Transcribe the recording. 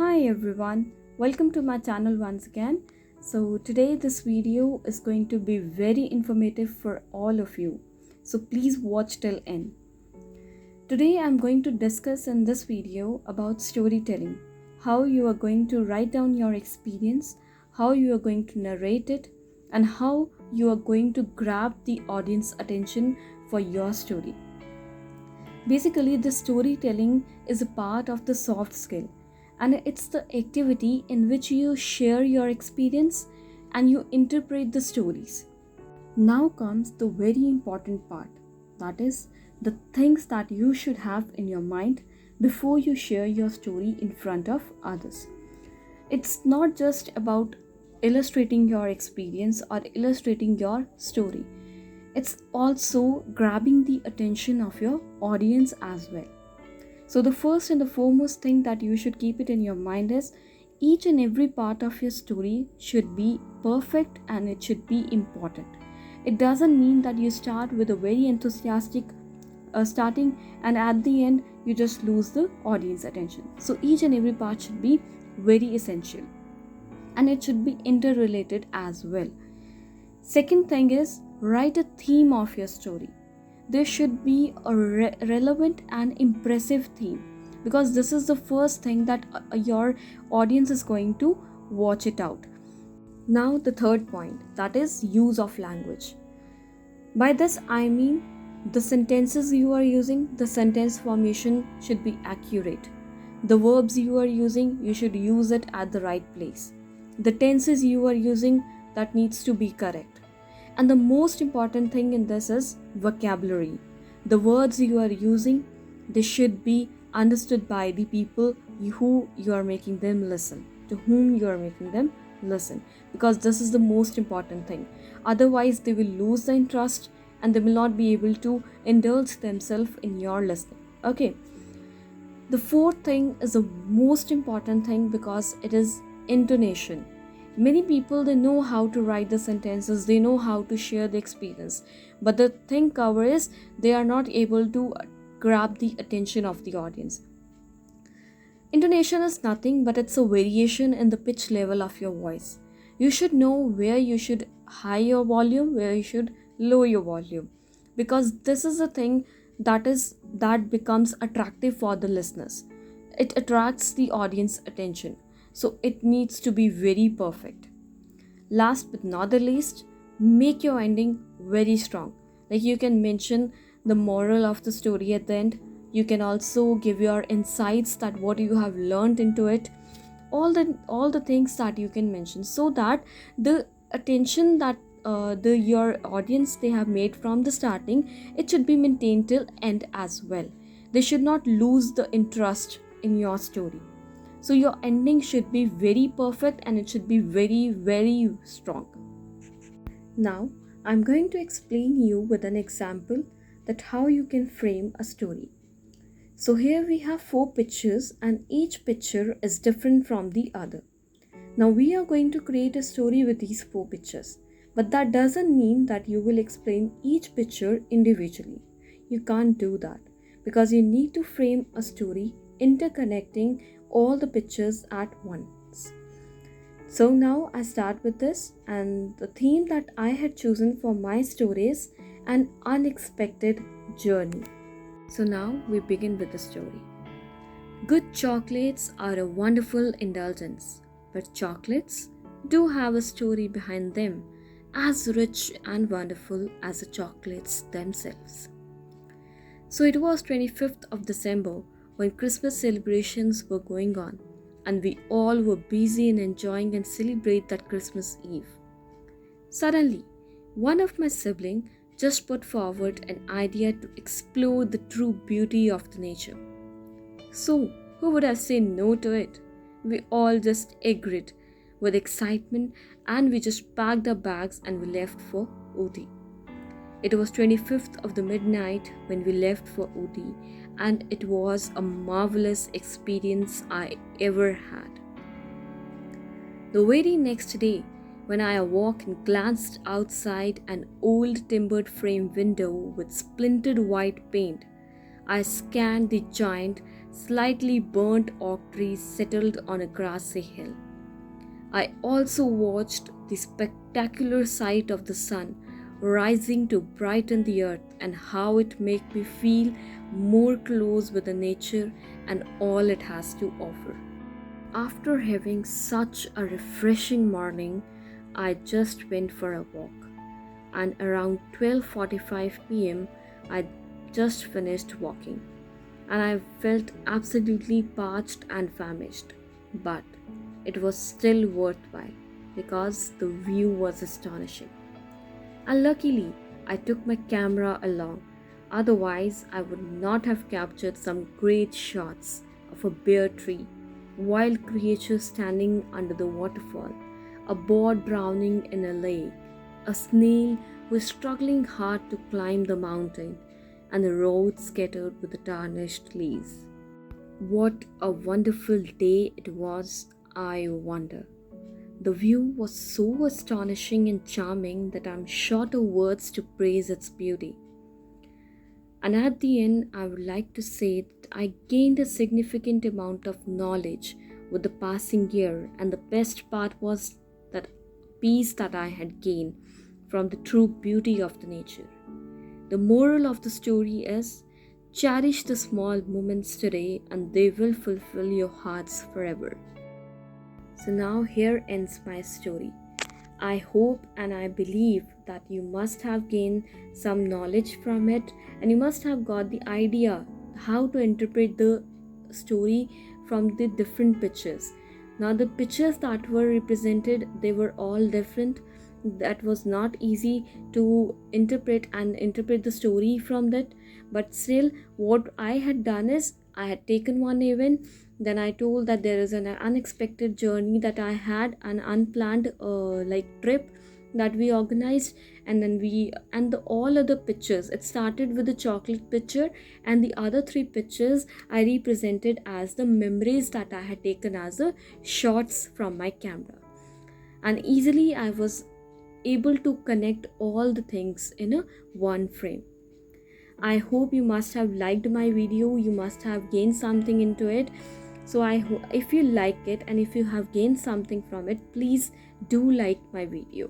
Hi everyone, welcome to my channel once again. So today this video is going to be very informative for all of you. So please watch till end. Today I'm going to discuss in this video about storytelling, how you are going to write down your experience, how you are going to narrate it, and how you are going to grab the audience attention for your story. Basically, the storytelling is a part of the soft skill, and it's the activity in which you share your experience and you interpret the stories. Now comes the very important part, that is, the things that you should have in your mind before you share your story in front of others. It's not just about illustrating your experience or illustrating your story. It's also grabbing the attention of your audience as well. So the first and the foremost thing that you should keep it in your mind is each and every part of your story should be perfect and it should be important. It doesn't mean that you start with a very enthusiastic starting and at the end you just lose the audience attention. So each and every part should be very essential and it should be interrelated as well. Second thing is, write a theme of your story. There should be a relevant and impressive theme, because this is the first thing that your audience is going to watch it out. Now the third point, that is use of language. By this I mean the sentences you are using, the sentence formation should be accurate. The verbs you are using, you should use it at the right place. The tenses you are using, that needs to be correct. And the most important thing in this is vocabulary. The words you are using, they should be understood by the people who you are making them listen, to whom you are making them listen, because this is the most important thing. Otherwise, they will lose the interest and they will not be able to indulge themselves in your listening. Okay. The fourth thing is the most important thing because it is intonation. Many people, they know how to write the sentences, they know how to share the experience, but the thing cover is they are not able to grab the attention of the audience. Intonation is nothing but it's a variation in the pitch level of your voice. You should know where you should high your volume, where you should lower your volume, because this is the thing that becomes attractive for the listeners. It attracts the audience attention. So it needs to be very perfect. Last but not the least, make your ending very strong. Like you can mention the moral of the story at the end. You can also give your insights, that what you have learned into it. All the things that you can mention, so that the attention that your audience they have made from the starting, it should be maintained till end as well. They should not lose the interest in your story. So your ending should be very perfect and it should be very, very strong. Now, I'm going to explain you with an example that how you can frame a story. So here we have 4 pictures and each picture is different from the other. Now we are going to create a story with these 4 pictures, but that doesn't mean that you will explain each picture individually. You can't do that because you need to frame a story interconnecting all the pictures at once. So now I start with this, and the theme that I had chosen for my story is an unexpected journey. So now we begin with the story. Good chocolates are a wonderful indulgence, but chocolates do have a story behind them as rich and wonderful as the chocolates themselves. So it was 25th of December when Christmas celebrations were going on, and we all were busy in enjoying and celebrate that Christmas Eve. Suddenly, one of my siblings just put forward an idea to explore the true beauty of the nature. So, who would have said no to it? We all just agreed with excitement and we just packed our bags and we left for Ooty. It was 25th of the midnight when we left for Ooty, and it was a marvelous experience I ever had. The very next day, when I awoke and glanced outside an old timbered frame window with splintered white paint, I scanned the giant slightly burnt oak trees settled on a grassy hill. I also watched the spectacular sight of the sun rising to brighten the earth and how it made me feel more close with the nature and all it has to offer. After having such a refreshing morning, I just went for a walk, and around 12:45 p.m. I just finished walking and I felt absolutely parched and famished, but it was still worthwhile because the view was astonishing. And luckily, I took my camera along, otherwise, I would not have captured some great shots of a bare tree, wild creatures standing under the waterfall, a bird drowning in a lake, a snail who is struggling hard to climb the mountain, and the road scattered with the tarnished leaves. What a wonderful day it was, I wonder. The view was so astonishing and charming that I'm short of words to praise its beauty. And at the end, I would like to say that I gained a significant amount of knowledge with the passing year, and the best part was that peace that I had gained from the true beauty of the nature. The moral of the story is cherish the small moments today, and they will fulfill your hearts forever. So now here ends my story. I hope and I believe that you must have gained some knowledge from it, and you must have got the idea how to interpret the story from the different pictures. Now the pictures that were represented, they were all different. That was not easy to interpret the story from that, but still what I had done is I had taken one event, then I told that there is an unexpected journey that I had, an unplanned trip that we organized, and then all other pictures, it started with the chocolate picture, and the other three pictures I represented as the memories that I had taken as the shots from my camera. And easily I was able to connect all the things in a one frame. I hope you must have liked my video, you must have gained something into it. So I hope if you like it and if you have gained something from it, please do like my video.